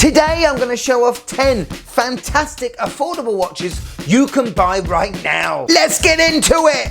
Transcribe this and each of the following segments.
Today I'm going to show off 10 fantastic affordable watches you can buy right now. Let's get into it!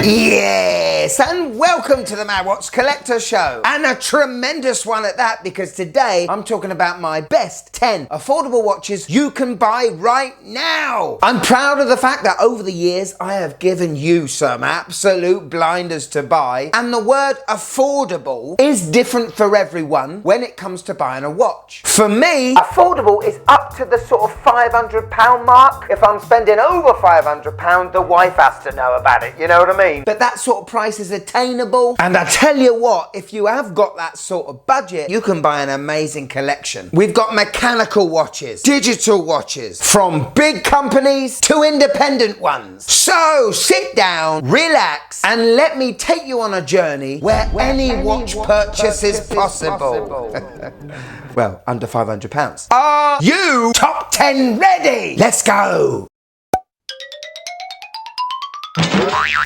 Yes, and welcome to the Mad Watch Collector Show, and a tremendous one at that, because today I'm talking about my best 10 affordable watches you can buy right now. I'm proud of the fact that over the years I have given you some absolute blinders to buy, and the word affordable is different for everyone when it comes to buying a watch. For me, affordable is up to the sort of £500 mark. If I'm spending over £500, the wife has to know about it, you know what I mean? But that sort of price is attainable, and I tell you what, if you have got that sort of budget, you can buy an amazing collection. We've got mechanical watches, digital watches, from big companies to independent ones. So sit down, relax, and let me take you on a journey where any watch purchase is possible. Well, under £500. Are you top 10 ready? Let's go!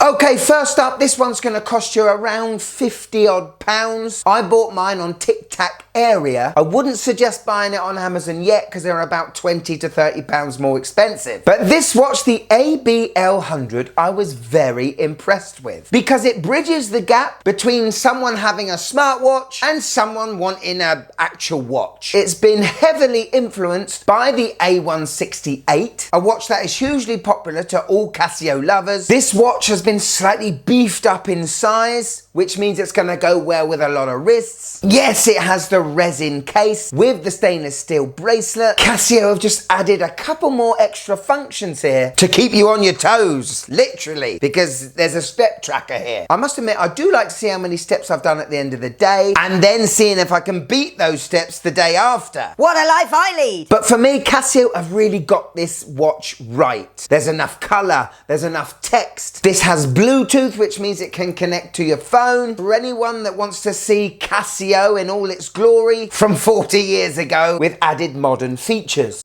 Okay, first up, this one's going to cost you around 50 odd pounds. I bought mine on TikTok area. I wouldn't suggest buying it on Amazon yet because they're about 20 to 30 pounds more expensive. But this watch, the AbL00, I was very impressed with, because it bridges the gap between someone having a smartwatch and someone wanting an actual watch. It's been heavily influenced by the A168, a watch that is hugely popular to all Casio lovers. This watch has been slightly beefed up in size, which means it's going to go well with a lot of wrists. Yes, it has the resin case with the stainless steel bracelet. Casio have just added a couple more extra functions here to keep you on your toes, literally, because there's a step tracker here. I must admit, I do like to see how many steps I've done at the end of the day, and then seeing if I can beat those steps the day after. What a life I lead! But for me, Casio have really got this watch right. There's enough colour, there's enough text. This has Bluetooth, which means it can connect to your phone. For anyone that wants to see Casio in all its glory from 40 years ago with added modern features.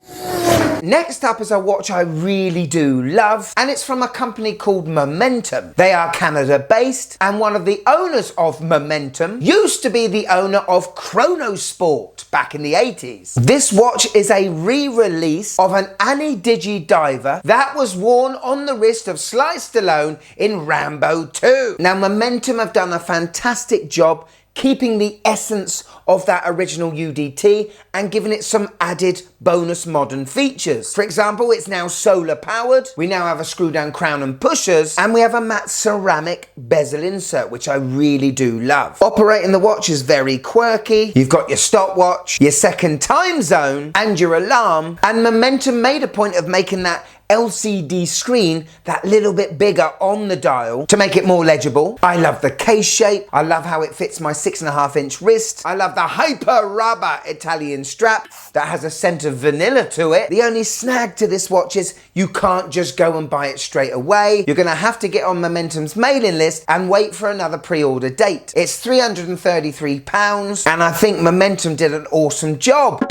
Next up is a watch I really do love, and it's from a company called Momentum. They are Canada based, and one of the owners of Momentum used to be the owner of Chronosport back in the 80s. This watch is a re-release of an Digi diver that was worn on the wrist of Sly Stallone in Rambo 2. Now, Momentum have done a fantastic job keeping the essence of that original UDT and giving it some added bonus modern features. For example, it's now solar powered, we now have a screw down crown and pushers, and we have a matte ceramic bezel insert, which I really do love. Operating the watch is very quirky. You've got your stopwatch, your second time zone, and your alarm, and Momentum made a point of making that LCD screen that little bit bigger on the dial to make it more legible. I love the case shape. I love how it fits my 6.5-inch wrist. I love the hyper rubber Italian strap that has a scent of vanilla to it. The only snag to this watch is you can't just go and buy it straight away. You're gonna have to get on Momentum's mailing list and wait for another pre-order date. It's £333, and I think Momentum did an awesome job.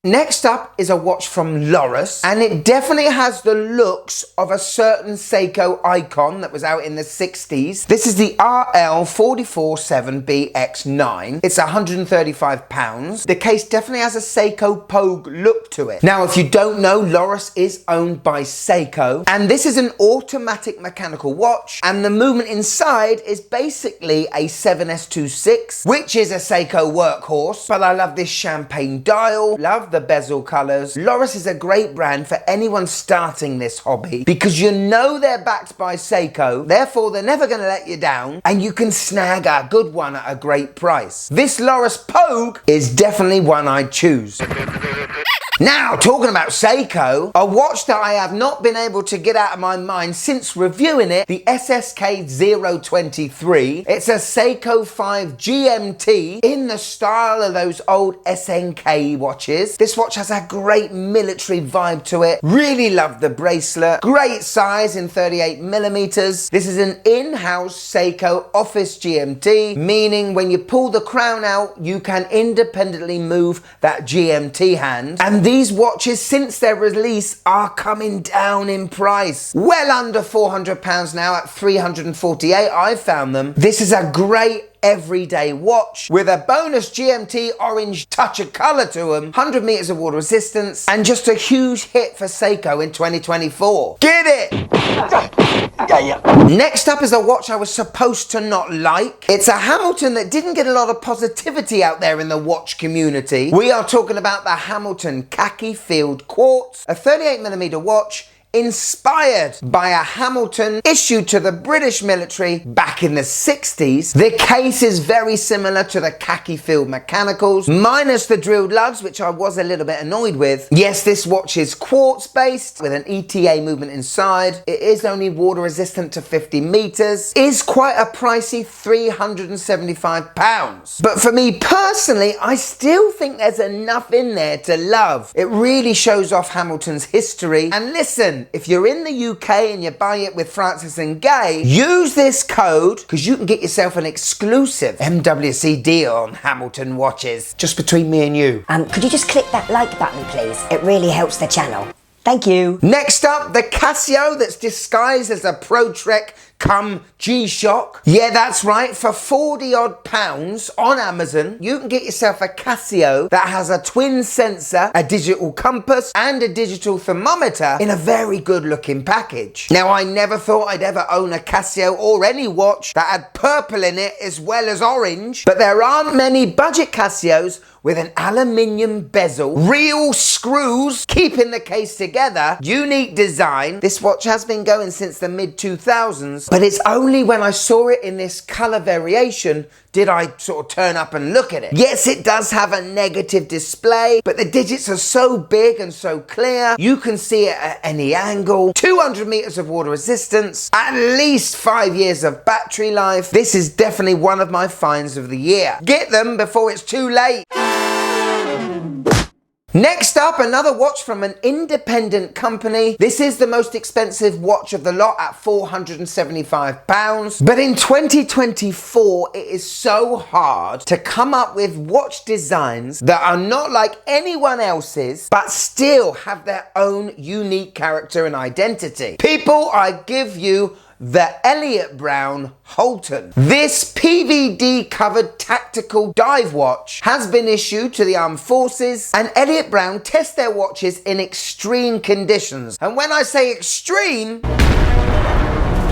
Next up is a watch from Lorus, and it definitely has the looks of a certain Seiko icon that was out in the 60s. This is the RL447BX9. It's £135. The case definitely has a Seiko Pogue look to it. Now, if you don't know, Lorus is owned by Seiko, and this is an automatic mechanical watch, and the movement inside is basically a 7S26, which is a Seiko workhorse, but I love this champagne dial, love the bezel colors. Lorus is a great brand for anyone starting this hobby, because you know they're backed by Seiko, therefore they're never going to let you down, and you can snag a good one at a great price. This Lorus Pogue is definitely one I'd choose. Now, talking about Seiko, a watch that I have not been able to get out of my mind since reviewing it, the SK023. It's a Seiko 5 GMT in the style of those old SNK watches. This watch has a great military vibe to it. Really love the bracelet. Great size in 38mm. This is an in-house Seiko office GMT, meaning when you pull the crown out, you can independently move that GMT hand. And these watches, since their release, are coming down in price. Well under £400 now, at 348 I've found them. This is a great everyday watch with a bonus GMT orange touch of color to them, 100 meters of water resistance, and just a huge hit for Seiko in 2024. Get it! Next up is a watch I was supposed to not like. It's a Hamilton that didn't get a lot of positivity out there in the watch community. We are talking about the Hamilton Khaki Field Quartz, a 38mm watch inspired by a Hamilton issued to the British military back in the 60s. The case is very similar to the Khaki Field Mechanicals, minus the drilled lugs, which I was a little bit annoyed with. Yes, this watch is quartz based with an ETA movement inside. It is only water resistant to 50 meters. Is quite a pricey £375. But for me personally, I still think there's enough in there to love. It really shows off Hamilton's history. And listen, if you're in the UK and you buy it with Francis and Gay, use this code because you can get yourself an exclusive MWC deal on Hamilton watches. Just between me and you. Could you just click that like button, please? It really helps the channel. Thank you. Next up, the Casio that's disguised as a Pro Trek come GShock. Yeah, that's right. For 40 odd pounds on Amazon, you can get yourself a Casio that has a twin sensor, a digital compass, and a digital thermometer in a very good looking package. Now, I never thought I'd ever own a Casio or any watch that had purple in it as well as orange, but there aren't many budget Casios with an aluminium bezel, real screws keeping the case together, unique design. This watch has been going since the mid-2000s, but it's only when I saw it in this color variation did I sort of turn up and look at it. Yes, it does have a negative display, but the digits are so big and so clear, you can see it at any angle. 200 meters of water resistance, at least 5 years of battery life. This is definitely one of my finds of the year. Get them before it's too late. Next up, another watch from an independent company. This is the most expensive watch of the lot at £475. But in 2024, it is so hard to come up with watch designs that are not like anyone else's, but still have their own unique character and identity. People, I give you the Elliot Brown Holton. This PVD covered tactical dive watch has been issued to the armed forces, and Elliot Brown test their watches in extreme conditions. And when I say extreme,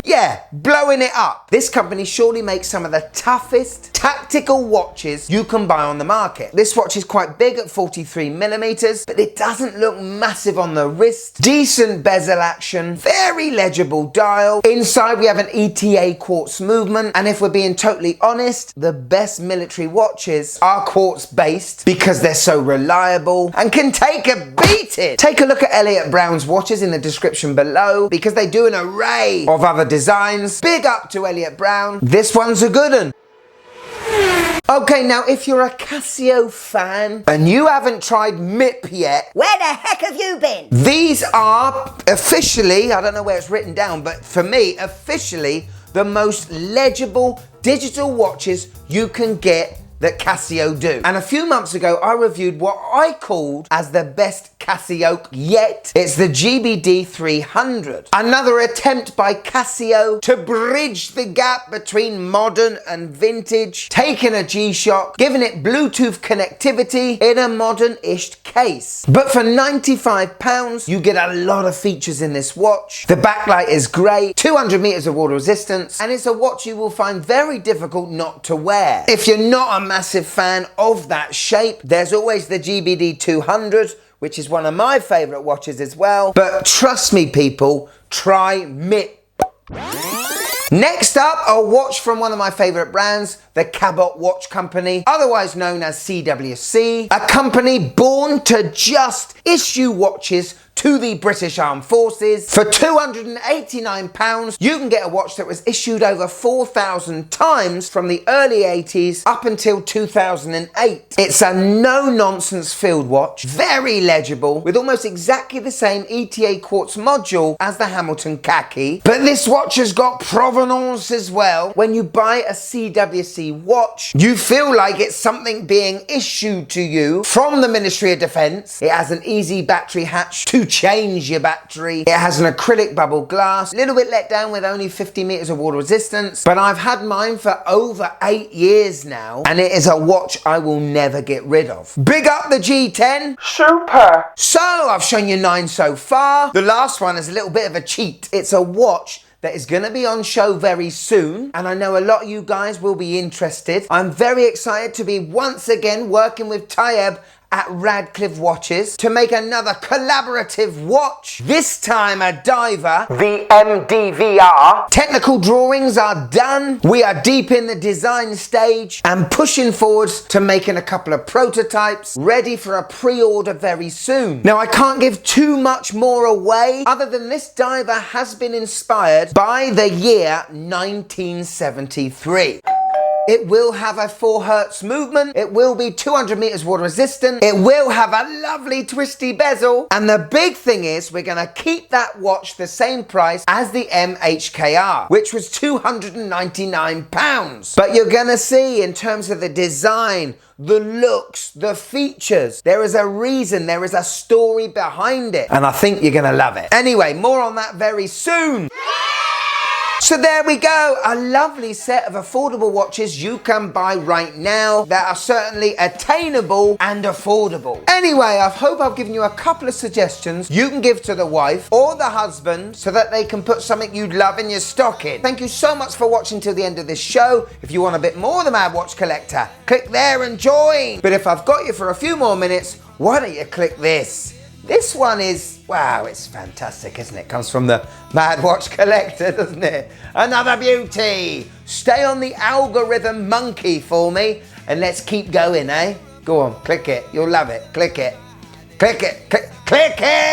yeah, blowing it up. This company surely makes some of the toughest tactical watches you can buy on the market. This watch is quite big at 43mm, but it doesn't look massive on the wrist. Decent bezel action, very legible dial. Inside we have an ETA quartz movement, and if we're being totally honest, the best military watches are quartz based because they're so reliable and can take a beating. Take a look at Elliot Brown's watches in the description below because they do an array of other designs. Big up to Elliot Brown. This one's a good one. Okay, now if you're a Casio fan and you haven't tried MIP yet, where the heck have you been? These are officially, I don't know where it's written down, but for me, officially the most legible digital watches you can get that Casio do. And a few months ago, I reviewed what I called as the best CASIOAK yet. It's the BD300. Another attempt by Casio to bridge the gap between modern and vintage, taking a GShock, giving it Bluetooth connectivity in a modern-ish case. But for £95, you get a lot of features in this watch. The backlight is great, 200 meters of water resistance, and it's a watch you will find very difficult not to wear. If you're not a massive fan of that shape, there's always the BD200, which is one of my favorite watches as well. But trust me, people, try MIP. Next up, a watch from one of my favorite brands, the Cabot Watch Company, otherwise known as CWC, a company born to just issue watches to the British Armed Forces. For £289, you can get a watch that was issued over 4,000 times from the early 80s up until 2008. It's a no-nonsense field watch, very legible, with almost exactly the same ETA quartz module as the Hamilton Khaki. But this watch has got provenance as well. When you buy a CWC watch, you feel like it's something being issued to you from the Ministry of Defence. It has an easy battery hatch to change your battery. It has an acrylic bubble glass, a little bit let down with only 50 meters of water resistance, but I've had mine for over 8 years now, and it is a watch I will never get rid of. Big up the G10. Super. So I've shown you 9 so far. The last one is a little bit of a cheat. It's a watch that is going to be on show very soon, and I know a lot of you guys will be interested. I'm very excited to be once again working with Tayyab at Radcliffe Watches to make another collaborative watch. This time a diver, the MDVR. Technical drawings are done. We are deep in the design stage and pushing forwards to making a couple of prototypes ready for a pre-order very soon. Now I can't give too much more away other than this diver has been inspired by the year 1973. It will have a 4 Hertz movement. It will be 200 meters water resistant. It will have a lovely twisty bezel. And the big thing is we're gonna keep that watch the same price as the MHKR, which was £299. But you're gonna see in terms of the design, the looks, the features, there is a reason, there is a story behind it. And I think you're gonna love it. Anyway, more on that very soon. So there we go, a lovely set of affordable watches you can buy right now that are certainly attainable and affordable. Anyway, I hope I've given you a couple of suggestions you can give to the wife or the husband so that they can put something you'd love in your stocking. Thank you so much for watching till the end of this show. If you want a bit more of the Mad Watch Collector, click there and join. But if I've got you for a few more minutes, why don't you click this? This one is, wow, it's fantastic, isn't it? Comes from the Mad Watch Collector, doesn't it? Another beauty. Stay on the algorithm monkey for me and let's keep going, eh? Go on, click it. You'll love it. Click it. Click it. Click it.